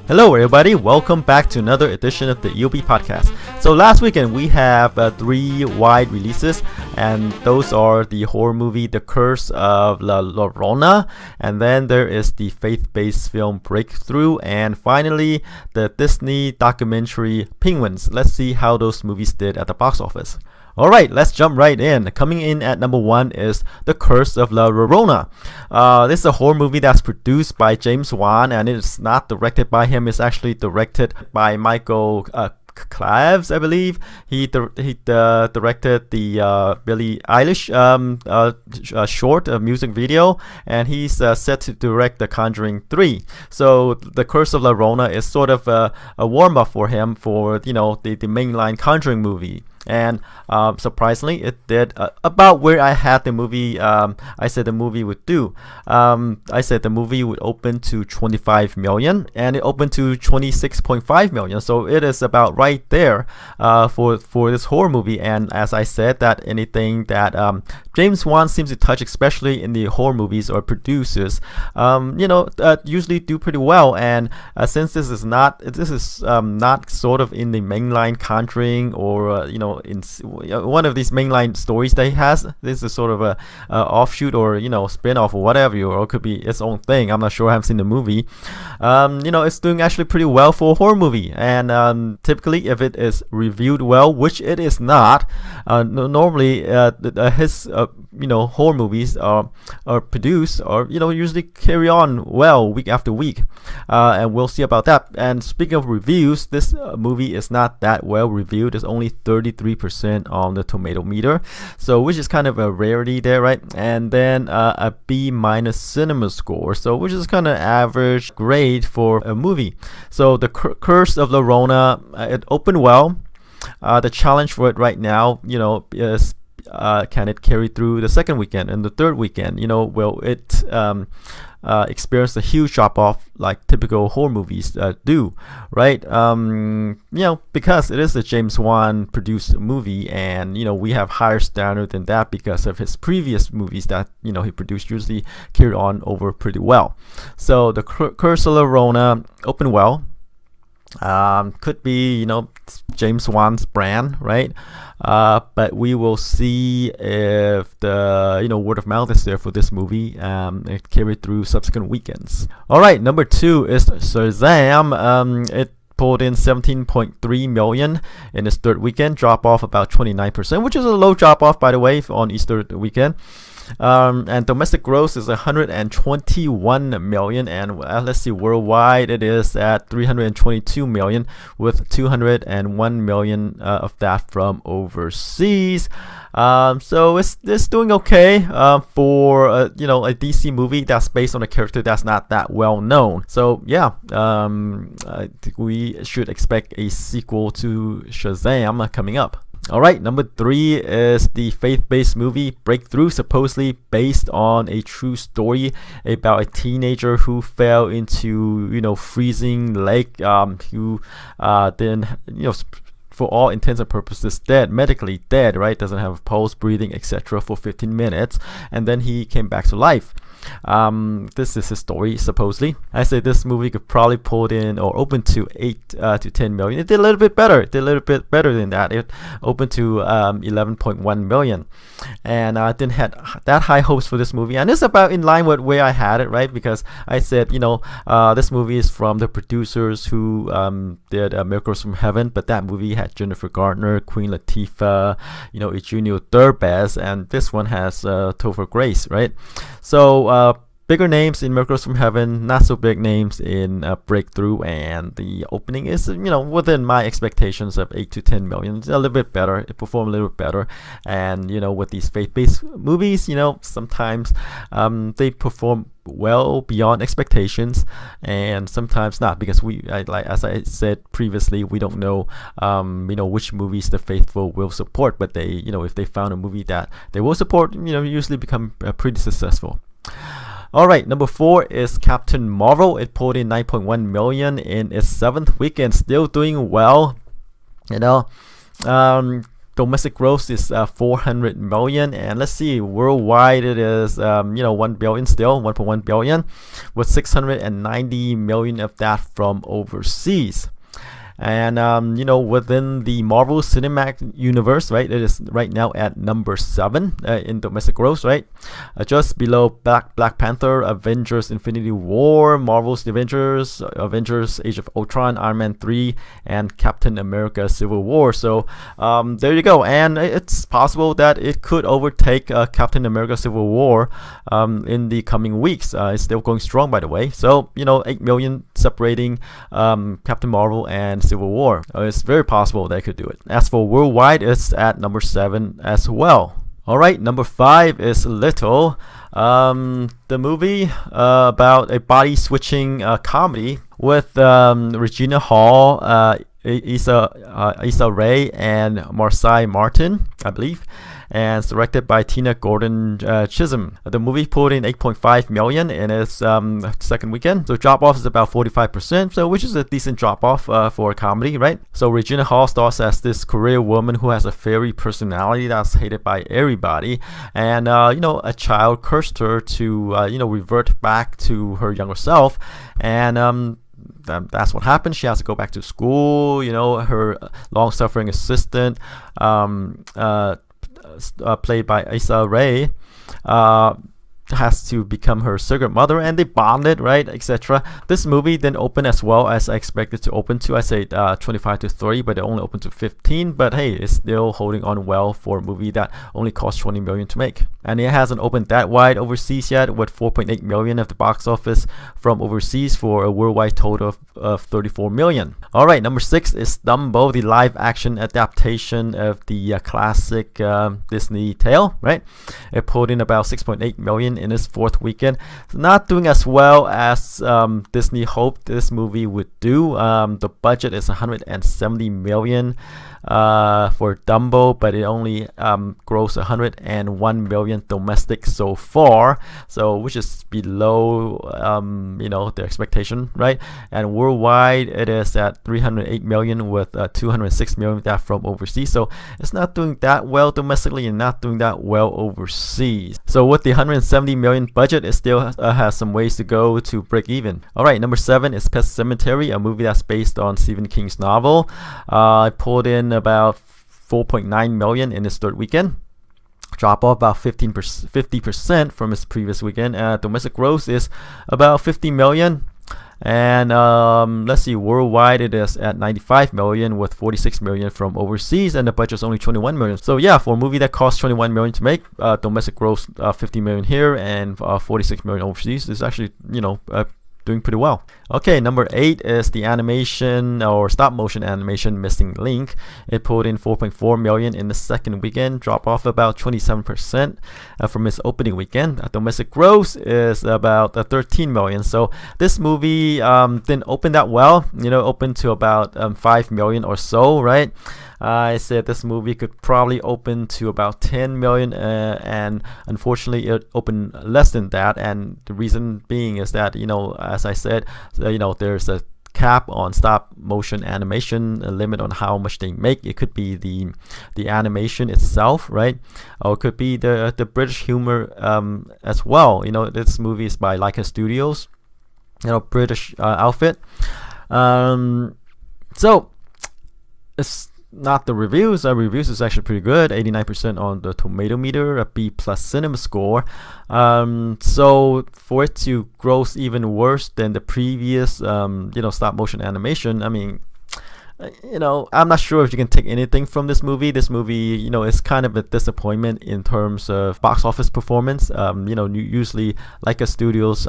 Hello everybody, welcome back to another edition of the EOB podcast. So last weekend we have 3 wide releases, and those are the horror movie The Curse of La Llorona, and then there is the faith-based film Breakthrough, and finally the Disney documentary Penguins. Let's see how those movies did at the box office. Alright, let's jump right in. Coming in at number 1 is The Curse of La Llorona. This is a horror movie that's produced by James Wan, and it's not directed by him. It's actually directed by Michael Claves, I believe. He directed the Billie Eilish short music video, and he's set to direct The Conjuring 3. So The Curse of La Llorona is sort of a warm-up for him for the mainline Conjuring movie. And surprisingly, it did about where I had the movie. I said the movie would do. I said the movie would open to 25 million, and it opened to 26.5 million. So it is about right there for this horror movie. And as I said, that anything that James Wan seems to touch, especially in the horror movies or producers, usually do pretty well. And since this is not sort of in the mainline Conjuring or in one of these mainline stories that he has, this is sort of a offshoot or spin-off or whatever, or it could be its own thing. I'm not sure. I haven't seen the movie. It's doing actually pretty well for a horror movie, and typically if it is reviewed well, which it is not, normally his horror movies are produced or usually carry on well week after week, and we'll see about that. And speaking of reviews, this movie is not that well reviewed. It's only 33% on the tomato meter, so which is kind of a rarity there, right? And then a B- cinema score, so which is kind of average grade for a movie. So The Curse of La Llorona, it opened well. The challenge for it right now, is can it carry through the second weekend and the third weekend? Will it experience a huge drop-off like typical horror movies do, right? Because it is a James Wan produced movie, and we have higher standard than that because of his previous movies that he produced usually carry on over pretty well. So The Curse of La Llorona opened well. Could be James Wan's brand, right? But we will see if the word of mouth is there for this movie, it carried through subsequent weekends. All right, number 2 is Shazam. It pulled in 17.3 million in its third weekend, drop off about 29%, which is a low drop off, by the way, on Easter weekend. And domestic gross is 121 million, and let's see, worldwide it is at 322 million, with 201 million of that from overseas. So it's doing okay for a DC movie that's based on a character that's not that well known. So yeah, I think we should expect a sequel to Shazam coming up. Alright, number 3 is the faith-based movie Breakthrough, supposedly based on a true story about a teenager who fell into, freezing lake, who then, for all intents and purposes dead, medically dead, right? Doesn't have a pulse, breathing, etc. for 15 minutes, and then he came back to life. This is his story, supposedly. I say this movie could probably pull in or open to 8 to 10 million. It did a little bit better. It did a little bit better than that. It opened to 11.1 million, and I didn't have that high hopes for this movie. And it's about in line with where I had it, right? Because I said, this movie is from the producers who did Miracles from Heaven, but that movie had Jennifer Garner, Queen Latifah, Eugenio Derbez, and this one has Topher Grace, right? So bigger names in Miracles from Heaven, not so big names in Breakthrough, and the opening is within my expectations of 8 to 10 million. It's a little bit better. It performed a little bit better, and with these faith-based movies, sometimes they perform well beyond expectations, and sometimes not, because as I said previously, we don't know which movies the faithful will support, but they if they found a movie that they will support, usually become pretty successful. Alright, number 4 is Captain Marvel. It pulled in 9.1 million in its 7th weekend, still doing well. The domestic gross is 400 million, and let's see, worldwide it is 1 billion, still 1.1 billion, with 690 million of that from overseas. And within the Marvel Cinematic Universe, right, it is right now at number 7 in domestic gross, right, just below Black Panther, Avengers Infinity War, Marvel's Avengers, Age of Ultron, Iron Man 3, and Captain America Civil War. So there you go, and it's possible that it could overtake Captain America Civil War in the coming weeks. It's still going strong, by the way. So 8 million separating Captain Marvel and Civil War. It's very possible they could do it. As for worldwide, it's at number 7 as well. Alright, number 5 is Little. The movie about a body switching comedy with Regina Hall, Issa Rae, and Marseille Martin, I believe. And it's directed by Tina Gordon Chisholm. The movie pulled in 8.5 million in its second weekend. So drop off is about 45%, so which is a decent drop off for a comedy, right? So Regina Hall stars as this Korean woman who has a fairy personality that's hated by everybody, and a child cursed her to revert back to her younger self, and that's what happens. She has to go back to school. Her long-suffering assistant, played by Issa Rae, has to become her surrogate mother, and they bonded, right, etc. This movie didn't open as well as I expected to open to. I say 25 to 30, but it only opened to 15. But hey, it's still holding on well for a movie that only cost 20 million to make, and it hasn't opened that wide overseas yet, with 4.8 million of the box office from overseas for a worldwide total of 34 million. All right, number 6 is Dumbo, the live-action adaptation of the classic Disney tale. Right, it pulled in about 6.8 million in its fourth weekend. It's not doing as well as Disney hoped this movie would do. The budget is 170 million for Dumbo, but it only grossed 101 million domestic so far, so which is below their expectation, right? And worldwide it is at 308 million, with 206 million that from overseas. So it's not doing that well domestically and not doing that well overseas. So with the 170 million budget, it still has some ways to go to break even. All right, number 7 is Pet Sematary, a movie that's based on Stephen King's novel. It pulled in about 4.9 million in its third weekend, drop off about 50% from its previous weekend. Domestic gross is about 50 million, and let's see, worldwide it is at 95 million, with 46 million from overseas, and the budget is only 21 million. So yeah, for a movie that costs 21 million to make, domestic gross 50 million here and 46 million overseas is actually doing pretty well. Okay, number 8 is the animation or stop motion animation Missing Link. It pulled in 4.4 million in the second weekend, drop off about 27% from its opening weekend. Domestic gross is about 13 million. So this movie didn't open that well. Opened to about 5 million or so, right? I said this movie could probably open to about 10 million, and unfortunately it opened less than that. And the reason being is that, as I said, there's a cap on stop motion animation, a limit on how much they make. It could be the animation itself, right? Or it could be the British humor as well. This movie is by Leica Studios, British outfit. So it's not the reviews. Reviews is actually pretty good, 89% on the tomato meter, a B+ cinema score. So for it to gross even worse than the previous stop motion animation, I mean, I'm not sure if you can take anything from this movie. This movie, is kind of a disappointment in terms of box office performance. Usually Leica Studios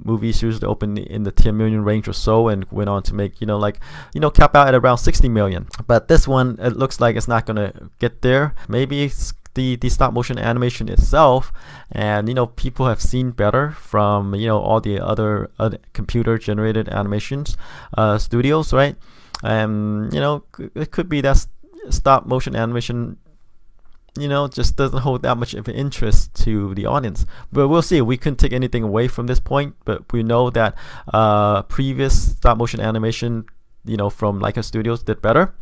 movies usually open in the 10 million range or so, and went on to make cap out at around 60 million. But this one, it looks like it's not gonna get there. Maybe it's the stop motion animation itself, and people have seen better from all the other computer generated animations studios, right? It could be that stop motion animation just doesn't hold that much of an interest to the audience. But we'll see. We couldn't take anything away from this point, but we know that previous stop motion animation from Leica Studios did better.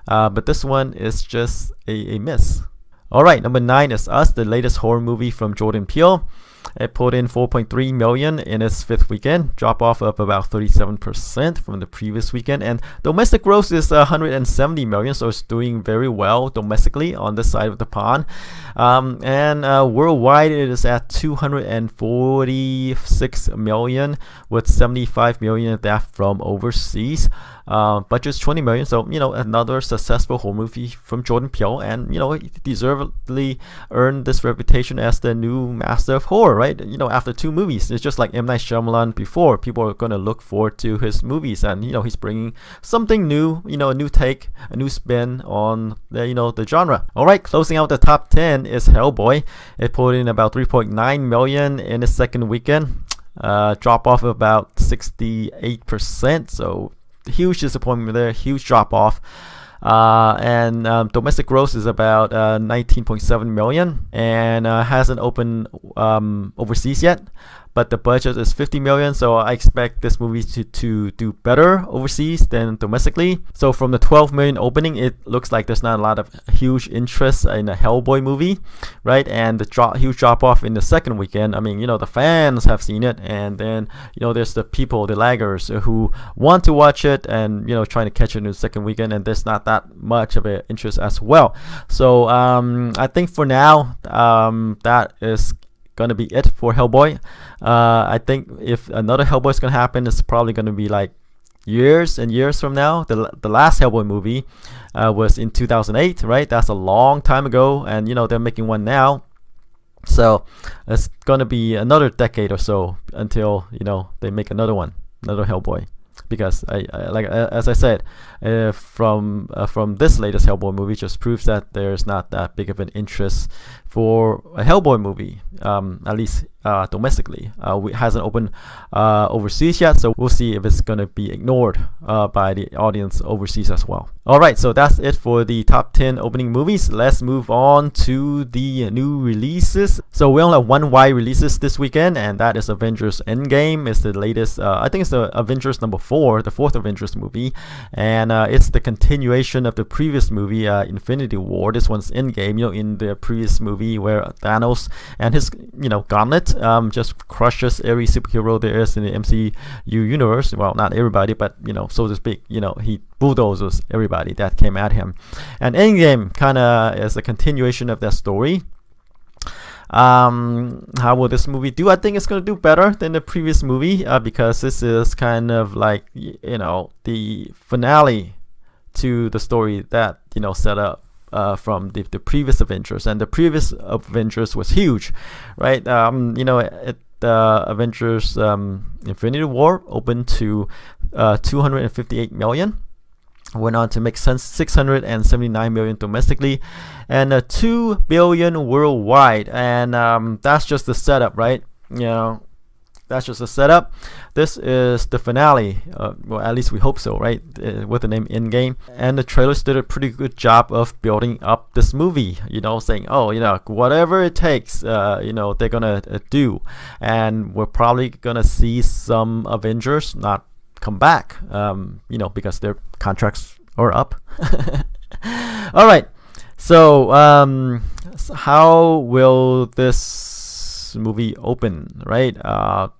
But this one is just a miss. Alright, number 9 is Us, the latest horror movie from Jordan Peele. It pulled in 4.3 million in its 5th weekend, drop off of about 37% from the previous weekend, and domestic gross is 170 million, so it's doing very well domestically on this side of the pond. And worldwide it is at 246 million, with 75 million of that from overseas. Budget's 20 million, so another successful horror movie from Jordan Peele, and he deservedly earned this reputation as the new master of horror, right? After 2 movies, it's just like M. Night Shyamalan before. People are going to look forward to his movies, and he's bringing something new, a new take, a new spin on the genre. All right, closing out the top 10 is Hellboy. It pulled in about 3.9 million in its 2nd weekend, drop off of about 68%, so huge disappointment there, huge drop off. And domestic gross is about 19.7 million, and hasn't opened overseas yet, but the budget is 50 million, so I expect this movie to do better overseas than domestically. So from the 12 million opening, it looks like there's not a lot of huge interest in a Hellboy movie, right? And the huge drop off in the 2nd weekend, I mean, the fans have seen it, and then there's the people, the laggers, who want to watch it and trying to catch it in the 2nd weekend, and there's not that much of an interest as well. So I think for now that is gonna be it for Hellboy. I think if another Hellboy is gonna happen, it's probably gonna be like years and years from now. The last Hellboy movie was in 2008, right? That's a long time ago, and they're making one now, so it's gonna be another decade or so until they make another one, another Hellboy. Because as I said, from this latest Hellboy movie just proves that there's not that big of an interest for a Hellboy movie, at least domestically. It hasn't opened overseas yet, so we'll see if it's going to be ignored by the audience overseas as well. Alright, so that's it for the top 10 opening movies. Let's move on to the new releases. So we only have 1 wide releases this weekend, and that is Avengers Endgame. It's the latest, I think it's the Avengers number 4, the 4th Avengers movie, and it's the continuation of the previous movie, Infinity War. This one's Endgame, in the previous movie where Thanos and his, gauntlet just crushes every superhero there is in the MCU universe. Well, not everybody, but so to speak, he bulldozes everybody that came at him. And Endgame kind of is a continuation of that story. How will this movie do? I think it's going to do better than the previous movie, because this is kind of like the finale to the story that set up from the previous Avengers, and the previous Avengers was huge, right? Avengers Infinity War opened to 258 million, went on to make 679 million domestically, and 2 billion worldwide. And that's just the setup, right? That's just a setup. This is the finale, well, at least we hope so, right? With the name Endgame. And the trailers did a pretty good job of building up this movie, saying, oh, whatever it takes, they're gonna do. And we're probably gonna see some Avengers not come back, because their contracts are up. All right, so how will this movie open, right?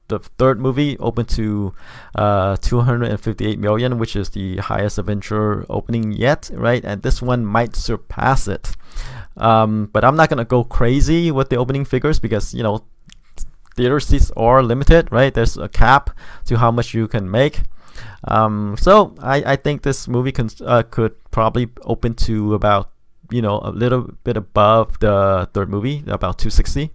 The 3rd movie opened to 258 million, which is the highest Avenger opening yet, right? And this one might surpass it, but I'm not gonna go crazy with the opening figures, because theater seats are limited, right? There's a cap to how much you can make. So I think this movie could probably open to about a little bit above the 3rd movie, about 260.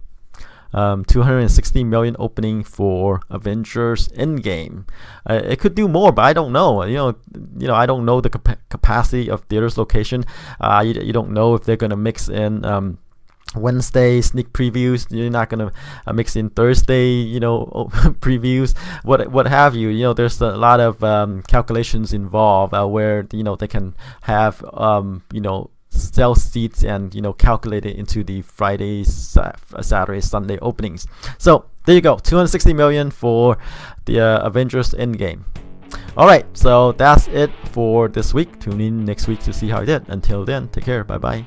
260 million opening for Avengers Endgame. It could do more, but I don't know. I don't know the capacity of theaters location. You don't know if they're gonna mix in Wednesday sneak previews. You're not gonna mix in Thursday, previews, what have you. There's a lot of calculations involved where they can have sell seats and calculate it into the Friday, Saturday, Sunday openings. So there you go, 260 million for the Avengers Endgame. Alright, so that's it for this week. Tune in next week to see how I did. Until then, take care. Bye bye.